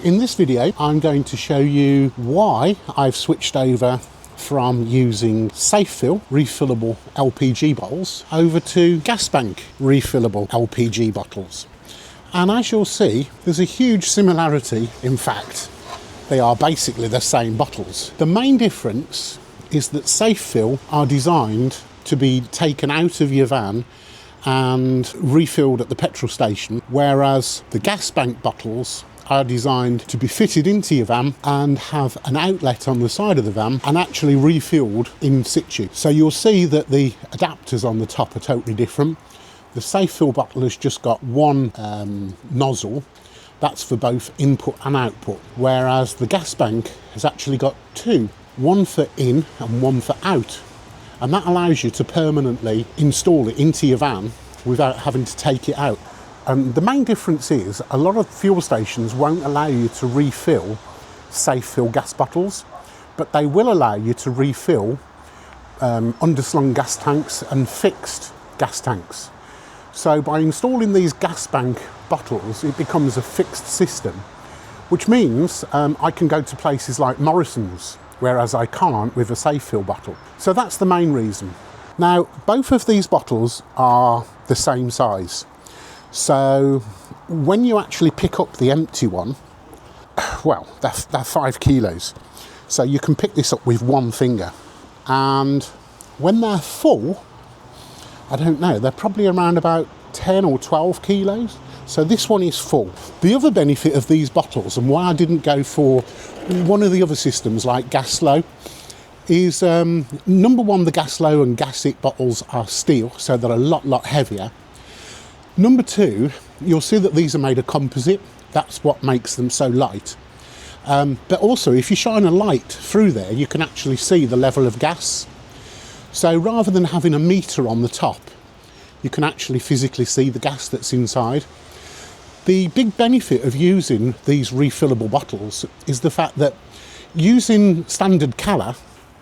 in this video I'm going to show you why I've switched over from using safe fill refillable LPG bottles over to Gasbank refillable LPG bottles. And as you'll see, there's a huge similarity. In fact, they are basically the same bottles. The main difference is that safe fill are designed to be taken out of your van and refilled at the petrol station, whereas the Gasbank bottles are designed to be fitted into your van and have an outlet on the side of the van and actually refilled in situ. So you'll see that the adapters on the top are totally different. The safe fill bottle has just got one nozzle. That's for both input and output, whereas the Gasbank has actually got two, one for in and one for out. And that allows you to permanently install it into your van without having to take it out. The main difference is a lot of fuel stations won't allow you to refill safe fill gas bottles, but they will allow you to refill underslung gas tanks and fixed gas tanks. So by installing these Gasbank bottles, it becomes a fixed system, which means I can go to places like Morrison's, whereas I can't with a safe fill bottle. So that's the main reason. Now, both of these bottles are the same size. So when you actually pick up the empty one, well, they're 5 kilos. So you can pick this up with one finger. And when they're full, I don't know, they're probably around about 10 or 12 kilos. So this one is full. The other benefit of these bottles, and why I didn't go for one of the other systems like Gaslow, is number one, the Gaslow and Gasit bottles are steel, so they're a lot heavier. Number two, you'll see that these are made of composite. That's what makes them so light. But also, if you shine a light through there, you can actually see the level of gas. So rather than having a meter on the top, you can actually physically see the gas that's inside. The big benefit of using these refillable bottles is the fact that using standard colour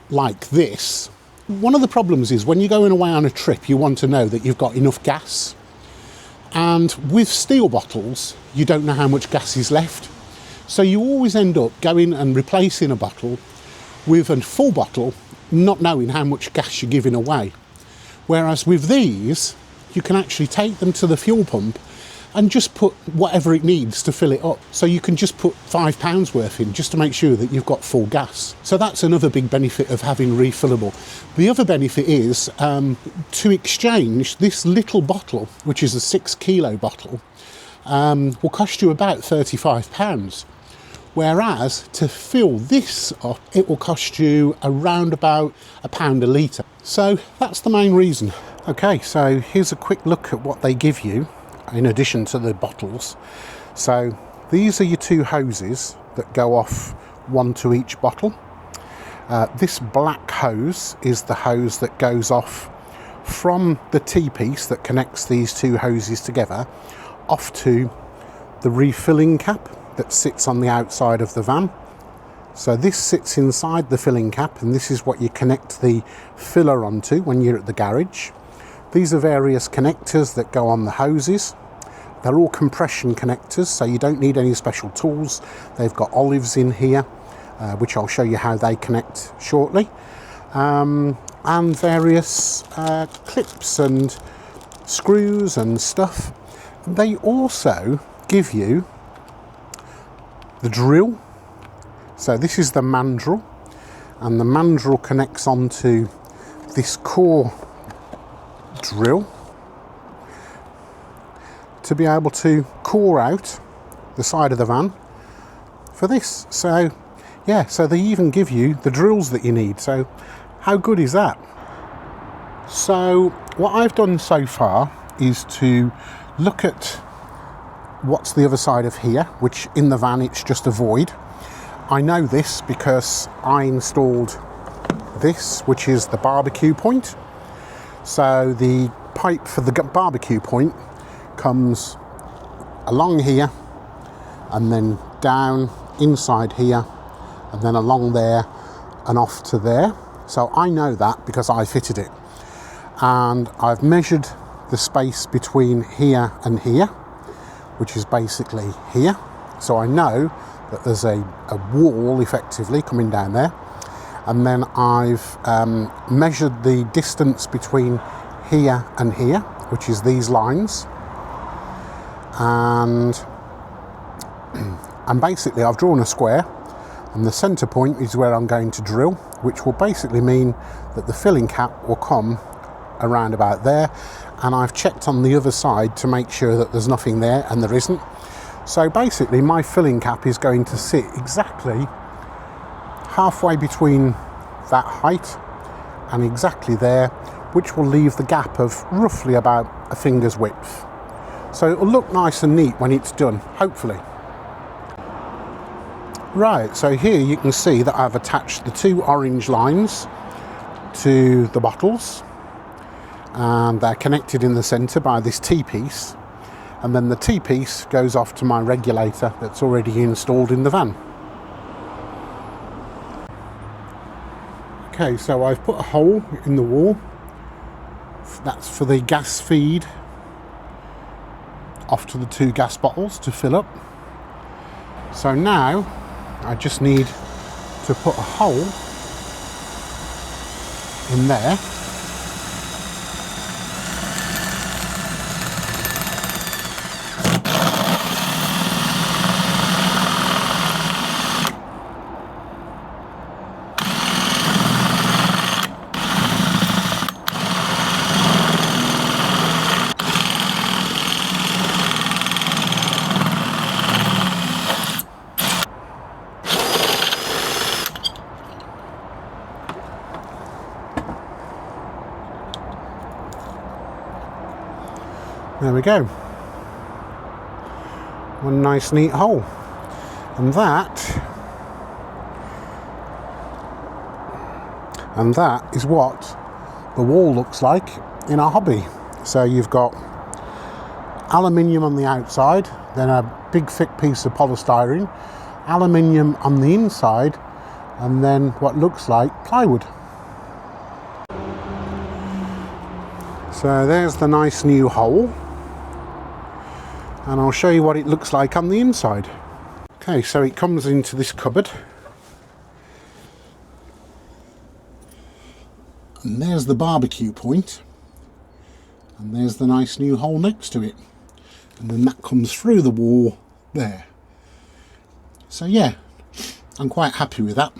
like this, one of the problems is when you're going away on a trip, you want to know that you've got enough gas. And with steel bottles, you don't know how much gas is left. So you always end up going and replacing a bottle with a full bottle, not knowing how much gas you're giving away. Whereas with these, you can actually take them to the fuel pump and just put whatever it needs to fill it up. So you can just put £5 worth in just to make sure that you've got full gas. So that's another big benefit of having refillable. The other benefit is to exchange this little bottle, which is a 6 kilo bottle, will cost you about £35. Whereas to fill this up, it will cost you around about £1 a litre. So that's the main reason. Okay, so here's a quick look at what they give you in addition to the bottles. So these are your two hoses that go off, one to each bottle. This black hose is the hose that goes off from the T-piece that connects these two hoses together off to the refilling cap that sits on the outside of the van. So this sits inside the filling cap, and this is what you connect the filler onto when you're at the garage. These are various connectors that go on the hoses. They're all compression connectors, so you don't need any special tools. They've got olives in here, which I'll show you how they connect shortly. And various clips and screws and stuff. They also give you the drill. So this is the mandrel, and the mandrel connects onto this core drill to be able to core out the side of the van for this. So yeah, so they even give you the drills that you need. So how good is that? So what I've done so far is to look at what's the other side of here, which in the van it's just a void. I know this because I installed this, which is the barbecue point. So the pipe for the barbecue point comes along here and then down inside here and then along there and off to there. So I know that because I fitted it, and I've measured the space between here and here, which is basically here. So I know that there's a wall effectively coming down there. And then I've measured the distance between here and here, which is these lines. And basically I've drawn a square, and the centre point is where I'm going to drill, which will basically mean that the filling cap will come around about there. And I've checked on the other side to make sure that there's nothing there, and there isn't. So basically my filling cap is going to sit exactly halfway between that height and exactly there, which will leave the gap of roughly about a finger's width. So it'll look nice and neat when it's done, hopefully. Right, so here you can see that I've attached the two orange lines to the bottles, and they're connected in the centre by this T-piece, and then the T-piece goes off to my regulator that's already installed in the van. Okay, so I've put a hole in the wall. That's for the gas feed off to the two gas bottles to fill up. So now I just need to put a hole in there. There we go. One nice neat hole. And that is what the wall looks like in our hobby. So you've got aluminium on the outside, then a big thick piece of polystyrene, aluminium on the inside, and then what looks like plywood. So there's the nice new hole. And I'll show you what it looks like on the inside. Okay, so it comes into this cupboard. And there's the barbecue point. And there's the nice new hole next to it. And then that comes through the wall there. So yeah, I'm quite happy with that.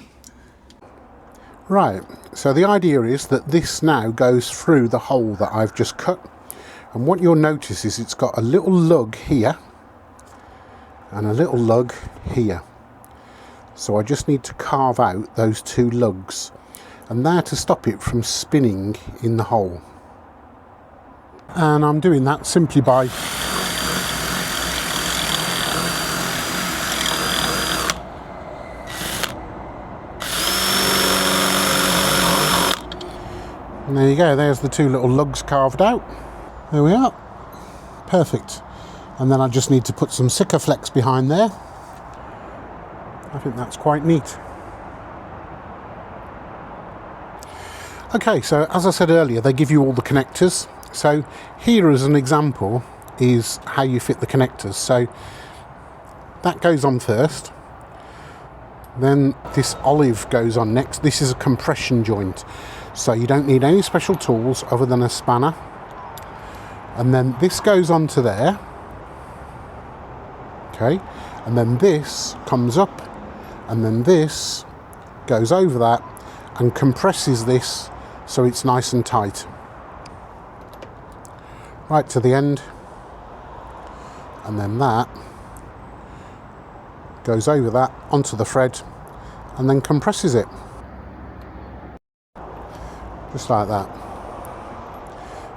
Right, so the idea is that this now goes through the hole that I've just cut. And what you'll notice is it's got a little lug here and a little lug here. So I just need to carve out those two lugs, and they're to stop it from spinning in the hole. And I'm doing that simply by and there you go, there's the two little lugs carved out. There we are, perfect. And then I just need to put some Sikaflex behind there. I think that's quite neat. Okay, so as I said earlier, they give you all the connectors. So here as an example is how you fit the connectors. So that goes on first. Then this olive goes on next. This is a compression joint. So you don't need any special tools other than a spanner. And then this goes onto there, okay, and then this comes up, and then this goes over that and compresses this so it's nice and tight. Right to the end, and then that goes over that onto the thread and then compresses it. Just like that.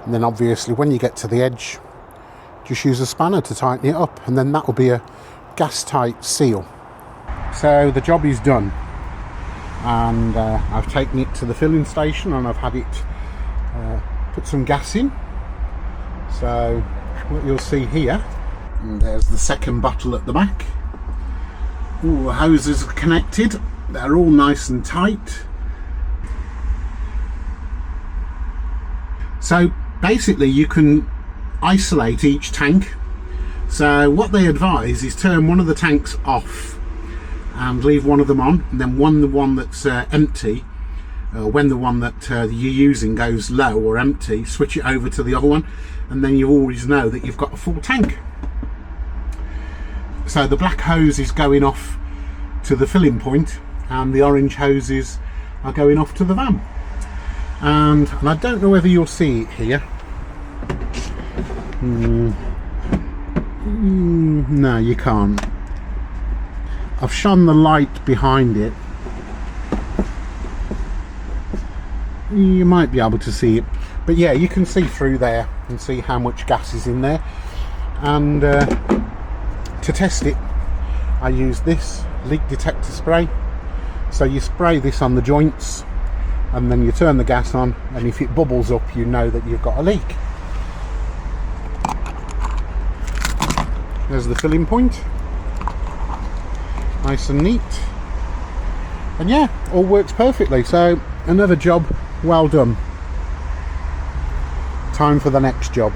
And then obviously when you get to the edge, just use a spanner to tighten it up, and then that will be a gas tight seal. So the job is done, and I've taken it to the filling station and I've had it put some gas in. So what you'll see here, and there's the second bottle at the back. All the hoses are connected, they're all nice and tight. So basically you can isolate each tank. So what they advise is turn one of the tanks off and leave one of them on, and then when the one that's empty, when the one that you're using goes low or empty, switch it over to the other one, and then you always know that you've got a full tank. So the black hose is going off to the filling point, and the orange hoses are going off to the van. And I don't know whether you'll see it here. No, you can't. I've shone the light behind it. You might be able to see it, but yeah, you can see through there and see how much gas is in there. And to test it, I use this leak detector spray. So you spray this on the joints, and then you turn the gas on, and if it bubbles up, you know that you've got a leak. There's the filling point, nice and neat, and yeah, all works perfectly. So another job well done. Time for the next job.